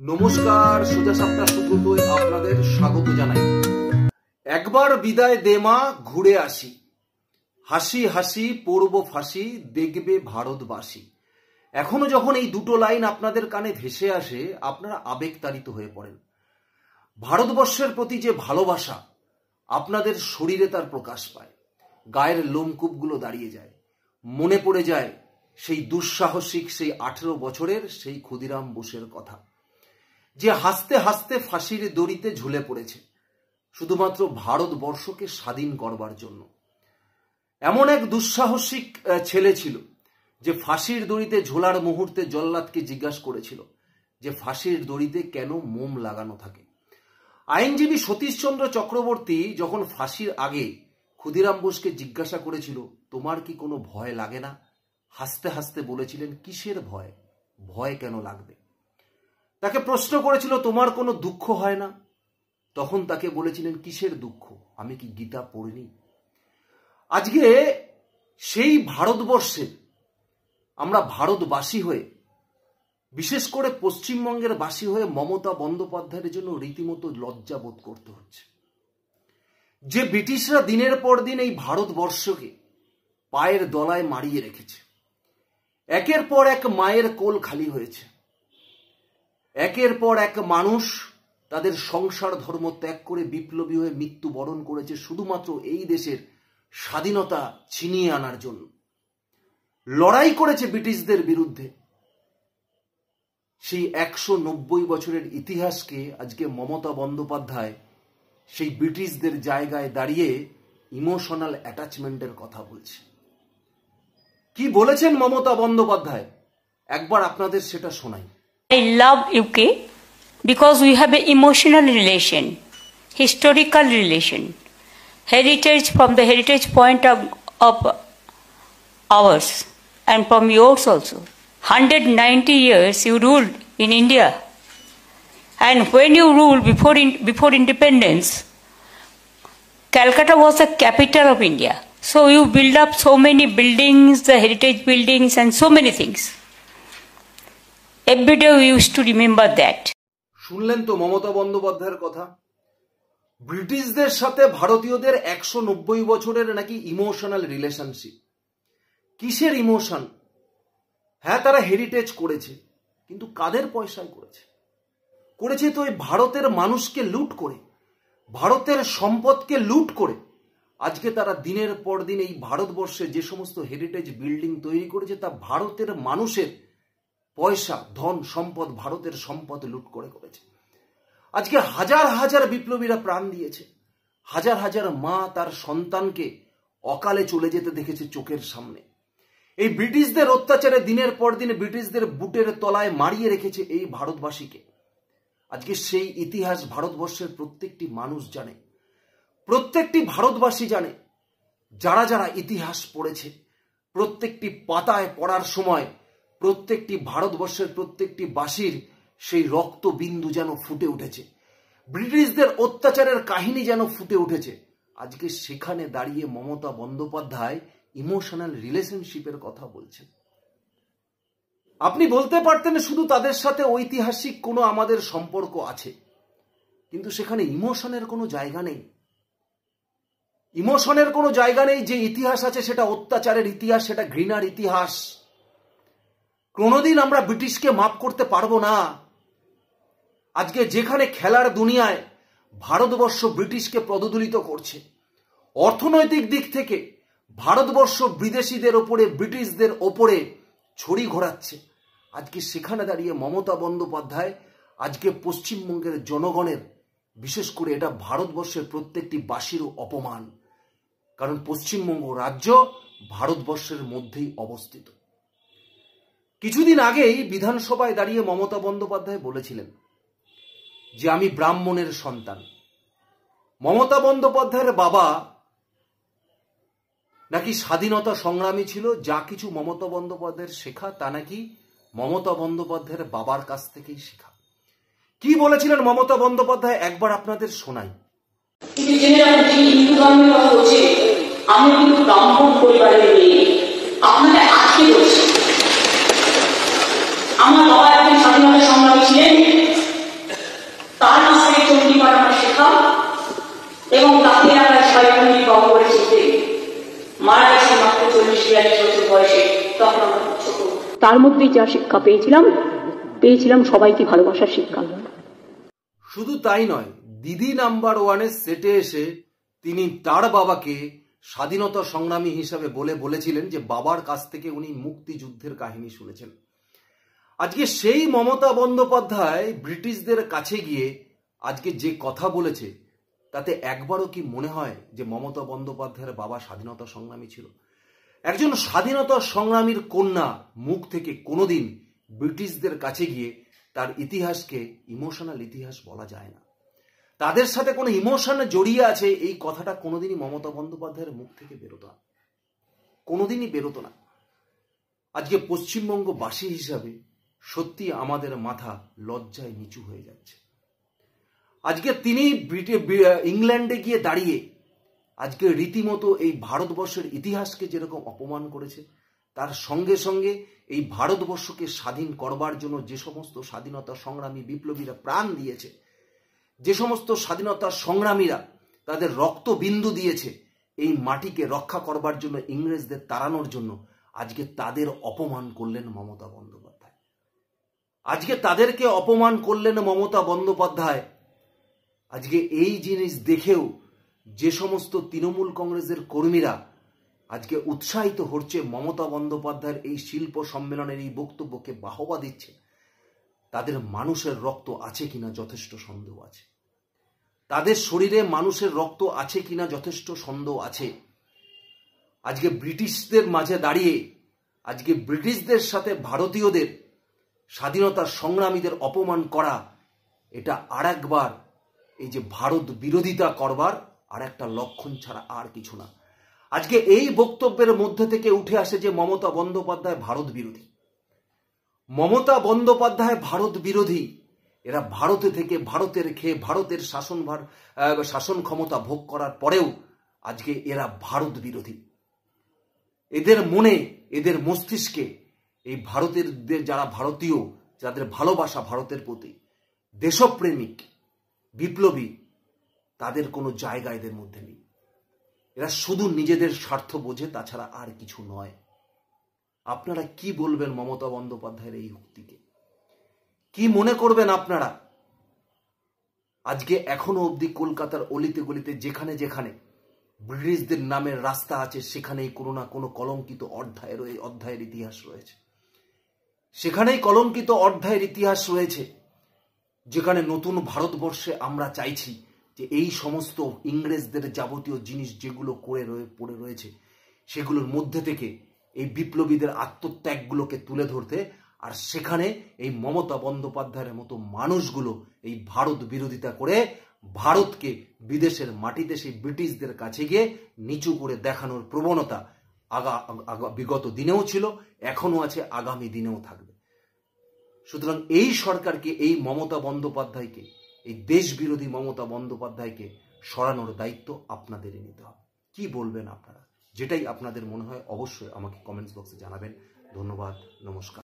নমস্কার, সোজা সাপটা সুব্রতয় আপনাদের স্বাগত জানাই। একবার বিদায় দে মা, ঘুরে আসি, হাসি হাসি পড়ব ফাঁসি, দেখবে ভারতবাসী। এখনো যখন এই দুটো লাইন আপনাদের কানে ভেসে আসে, আপনারা আবেগতাড়িত হয়ে পড়েন। ভারতবর্ষের প্রতি যে ভালোবাসা আপনাদের শরীরে তার প্রকাশ পায়, গায়ের লোমকূপগুলো দাঁড়িয়ে যায়, মনে পড়ে যায় সেই দুঃসাহসিক, সেই 18 বছরের সেই ক্ষুদিরাম বোসের কথা, যে হাসতে হাসতে ফাঁসির দড়িতে ঝুলে পড়েছে শুধুমাত্র ভারতবর্ষকে স্বাধীন করবার জন্য। এমন এক দুঃসাহসিক ছেলে ছিল যে ফাঁসির দড়িতে ঝোলার মুহূর্তে জল্লাদকে জিজ্ঞাসা করেছিল যে ফাঁসির দড়িতে কেন মোম লাগানো থাকে। আইনজীবী সতীশচন্দ্র চক্রবর্তী যখন ফাঁসির আগে ক্ষুদিরাম বোসকে জিজ্ঞাসা করেছিল, তোমার কি কোনো ভয় লাগে না? হাসতে হাসতে বলেছিলেন, কিসের ভয়? ভয় কেন লাগবে? তাকে প্রশ্ন করেছিল, তোমার কোনো দুঃখ হয় না? তখন তাকে বলেছিলেন, কিসের দুঃখ? আমি কি গীতা পড়িনি? আজকে সেই ভারতবর্ষে আমরা ভারতবাসী হয়ে, বিশেষ করে পশ্চিমবঙ্গের বাসী হয়ে মমতা বন্দ্যোপাধ্যায়ের জন্য রীতিমতো লজ্জা বোধ করতে হচ্ছে। যে ব্রিটিশরা দিনের পর দিন এই ভারতবর্ষকে পায়ের দলায় মারিয়ে রেখেছে, একের পর এক মায়ের কোল খালি হয়েছে, একের পর এক মানুষ তাদের সংসার ধর্ম ত্যাগ করে বিপ্লবী হয়ে মৃত্যুবরণ করেছে শুধুমাত্র এই দেশের স্বাধীনতা ছিনিয়ে আনার জন্য। লড়াই করেছে ব্রিটিশদের বিরুদ্ধে। সেই 190 বছরের ইতিহাসকে আজকে মমতা বন্দ্যোপাধ্যায় সেই ব্রিটিশদের জায়গায় দাঁড়িয়ে ইমোশনাল অ্যাটাচমেন্টের কথা বলছে। কি বলেছেন মমতা বন্দ্যোপাধ্যায়, একবার আপনাদের সেটা শোনাই। I love UK because we have an emotional relation, historical relation, heritage from the heritage point of ours and from yours also. 190 years you ruled in India, and when you ruled before independence, Calcutta was the capital of India. So you build up so many buildings, the heritage buildings and so many things. Every day we used to remember that. শুনলেন তো মমতা বন্দ্যোপাধ্যায়ের কথা। ব্রিটিশদের সাথে ভারতীয়দের 190 বছরের নাকি emotional relationship. কিসের ইমোশন? হ্যাঁ, তারা হেরিটেজ করেছে, কিন্তু কাদের পয়সায় করেছে? করেছে তো এই ভারতের মানুষকে লুট করে, ভারতের সম্পদকে লুট করে। আজকে তারা দিনের পর দিন এই ভারতবর্ষে যে সমস্ত হেরিটেজ বিল্ডিং তৈরি করেছে তা ভারতের মানুষের পয়সা, ধন সম্পদ, ভারতের সম্পদ লুট করে করেছে। আজকে হাজার হাজার বিপ্লবীরা প্রাণ দিয়েছে, হাজার হাজার মা তার সন্তানকে অকালে চলে যেতে দেখেছে চোখের সামনে। এই ব্রিটিশদের অত্যাচারে দিনের পর দিন ব্রিটিশদের বুটের তলায় মারিয়ে রেখেছে এই ভারতবাসীকে। আজকে সেই ইতিহাস ভারতবর্ষের প্রত্যেকটি মানুষ জানে, প্রত্যেকটি ভারতবাসী জানে। যারা যারা ইতিহাস পড়েছে, প্রত্যেকটি পাতায় পড়ার সময় প্রত্যেকটি ভারতবর্ষের প্রত্যেকটি বাসীর সেই রক্তবিন্দু যেন ফুটে উঠেছে, ব্রিটিশদের অত্যাচারের কাহিনী যেন ফুটে উঠেছে। আজকে সেখানে দাঁড়িয়ে মমতা বন্দ্যোপাধ্যায় ইমোশনাল রিলেশনশিপের কথা বলছেন। আপনি বলতে পারতেন শুধু তাদের সাথে ঐতিহাসিক কোনো আমাদের সম্পর্ক আছে, কিন্তু সেখানে ইমোশনের কোনো জায়গা নেই। ইমোশনের কোনো জায়গা নেই। যে ইতিহাস আছে সেটা অত্যাচারের ইতিহাস, সেটা ঘৃণার ইতিহাস। কোনোদিন আমরা ব্রিটিশকে মাফ করতে পারবো না। আজকে যেখানে খেলার দুনিয়ায় ভারতবর্ষ ব্রিটিশকে পদদলিত করছে, অর্থনৈতিক দিক থেকে ভারতবর্ষ বিদেশিদের ওপরে, ব্রিটিশদের ওপরে ছড়ি ঘোরাচ্ছে, আজকে সেখানে দাঁড়িয়ে মমতা বন্দ্যোপাধ্যায় আজকে পশ্চিমবঙ্গের জনগণের, বিশেষ করে এটা ভারতবর্ষের প্রত্যেকটি বাসীরও অপমান। কারণ পশ্চিমবঙ্গ রাজ্য ভারতবর্ষের মধ্যেই অবস্থিত। কিছুদিন আগেই বিধানসভায় দাঁড়িয়ে মমতা বন্দ্যোপাধ্যায় বলেছিলেন যে আমি ব্রাহ্মণের সন্তান। মমতা বন্দ্যোপাধ্যায়ের বাবা নাকি স্বাধীনতা সংগ্রামী ছিল। যা কিছু মমতা বন্দ্যোপাধ্যায়ের শেখা তা নাকি মমতা বন্দ্যোপাধ্যায়ের বাবার কাছ থেকেই শেখা। কি বলেছিলেন মমতা বন্দ্যোপাধ্যায় একবার আপনাদের শোনাই। আমি কিন্তু ব্রাহ্মণ পরিবারের মেয়ে, আপনাদের আজকে বলছি। আমার বাবা একজন স্বাধীনতা সংগ্রামী ছিলেন, 42 বছর বয়সে, তখন আমরা খুব ছোট। তার মধ্যে যা শিক্ষা পেয়েছিলাম সবাইকে ভালোবাসার শিক্ষা। শুধু তাই নয়, দিদি নাম্বার ওয়ানের সেটে এসে তিনি তার বাবাকে স্বাধীনতা সংগ্রামী হিসাবে বলেছিলেন যে বাবার কাছ থেকে উনি মুক্তিযুদ্ধের কাহিনী শুনেছেন। আজকে সেই মমতা বন্দ্যোপাধ্যায় ব্রিটিশদের কাছে গিয়ে আজকে যে কথা বলেছে, তাতে একবারও কি মনে হয় যে মমতা বন্দ্যোপাধ্যায়ের বাবা স্বাধীনতা সংগ্রামী ছিল? একজন স্বাধীনতা সংগ্রামীর কন্যা মুখ থেকে কোনোদিন ব্রিটিশদের কাছে গিয়ে তার ইতিহাসকে ইমোশনাল ইতিহাস বলা যায় না। তাদের সাথে কোনো ইমোশনে জড়িয়ে আছে, এই কথাটা কোনোদিনই মমতা বন্দ্যোপাধ্যায়ের মুখ থেকে বেরোতো না, কোনোদিনই বেরোতো না। আজকে পশ্চিমবঙ্গবাসী হিসাবে সত্যি আমাদের মাথা লজ্জায় নিচু হয়ে যাচ্ছে। আজকে তিনি ইংল্যান্ডে গিয়ে দাঁড়িয়ে আজকে রীতিমতো এই ভারতবর্ষের ইতিহাসকে যেরকম অপমান করেছে, তার সঙ্গে সঙ্গে এই ভারতবর্ষকে স্বাধীন করবার জন্য যে সমস্ত স্বাধীনতা সংগ্রামী বিপ্লবীরা প্রাণ দিয়েছে, যে সমস্ত স্বাধীনতা সংগ্রামীরা তাদের রক্তবিন্দু দিয়েছে এই মাটিকে রক্ষা করবার জন্য, ইংরেজদের তাড়ানোর জন্য, আজকে তাদের অপমান করলেন মমতা বন্দ্যোপাধ্যায়। আজকে তাদেরকে অপমান করলেন মমতা বন্দ্যোপাধ্যায়। আজকে এই জিনিস দেখেও যে সমস্ত তৃণমূল কংগ্রেসের কর্মীরা আজকে উৎসাহিত হচ্ছে, মমতা বন্দ্যোপাধ্যায়ের এই শিল্প সম্মেলনের এই বক্তব্যকে বাহবা দিচ্ছে, তাদের মানুষের রক্ত আছে কিনা যথেষ্ট সন্দেহ আছে। তাদের শরীরে মানুষের রক্ত আছে কিনা যথেষ্ট সন্দেহ আছে। আজকে ব্রিটিশদের মাঝে দাঁড়িয়ে আজকে ব্রিটিশদের সাথে ভারতীয়দের স্বাধীনতা সংগ্রামীদের অপমান করা, এটা আরেকবার এই যে ভারত বিরোধিতা করবার আর একটা লক্ষণ ছাড়া আর কিছু না। আজকে এই বক্তব্যের মধ্যে থেকে উঠে আসে যে মমতা বন্দ্যোপাধ্যায় ভারত বিরোধী। মমতা বন্দ্যোপাধ্যায় ভারত বিরোধী। এরা ভারতে থেকে ভারতের খেয়ে ভারতের শাসন ক্ষমতা ভোগ করার পরেও আজকে এরা ভারত বিরোধী। এদের মনে, এদের মস্তিষ্কে এই ভারতের যারা ভারতীয়, যাদের ভালোবাসা ভারতের প্রতি, দেশপ্রেমিক, বিপ্লবী, তাদের কোনো জায়গা এদের মধ্যে নেই। এরা শুধু নিজেদের স্বার্থ বোঝে, তাছাড়া আর কিছু নয়। আপনারা কি বলবেন মমতা বন্দ্যোপাধ্যায়ের এই উক্তিকে? কি মনে করবেন আপনারা? আজকে এখনো অবধি কলকাতার অলিতে গলিতে যেখানে যেখানে ব্রিটিশদের নামের রাস্তা আছে, সেখানেই কোনো না কোনো কলঙ্কিত অধ্যায়ের ইতিহাস রয়েছে। সেখানেই কলঙ্কিত অধ্যায়ের ইতিহাস রয়েছে, যেখানে নতুন ভারতবর্ষে আমরা চাইছি যে এই সমস্ত ইংরেজদের যাবতীয় জিনিস যেগুলো পড়ে রয়েছে, সেগুলোর মধ্যে থেকে এই বিপ্লবীদের আত্মত্যাগগুলোকে তুলে ধরতে, আর সেখানে এই মমতা বন্দ্যোপাধ্যায়ের মতো মানুষগুলো এই ভারত বিরোধিতা করে ভারতকে বিদেশের মাটিতে সেই ব্রিটিশদের কাছে গিয়ে নিচু করে দেখানোর প্রবণতা বিগত দিনেও ছিল, এখনো আছে, আগামী দিনেও থাকবে। সুতরাং এই সরকারকে, এই মমতা বন্দ্যোপাধ্যায়কে, এই দেশ বিরোধী মমতা বন্দ্যোপাধ্যায়কে সরানোর দায়িত্ব আপনাদেরই নিতে হবে। কি বলবেন আপনারা? যেটাই আপনাদের মনে হয় অবশ্যই আমাকে কমেন্টস বক্সে জানাবেন। ধন্যবাদ, নমস্কার।